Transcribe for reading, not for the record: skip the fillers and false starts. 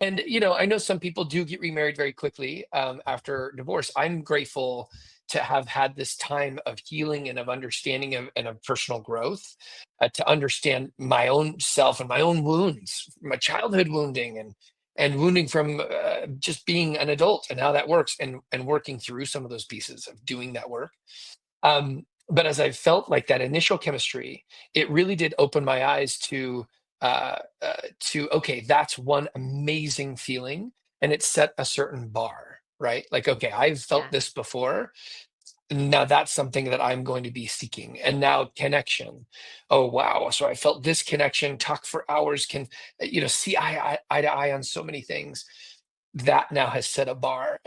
And I know some people do get remarried very quickly after divorce. I'm grateful to have had this time of healing and of understanding and of personal growth, to understand my own self and my own wounds, my childhood wounding and wounding from just being an adult and how that works, and working through some of those pieces of doing that work. But as I felt like that initial chemistry, it really did open my eyes to okay, that's one amazing feeling, and it set a certain bar, right? Like, okay, I've felt Yeah. this before. Now that's something that I'm going to be seeking. And now connection. Oh wow! So I felt this connection. Talk for hours. Can see eye to eye on so many things. That now has set a bar.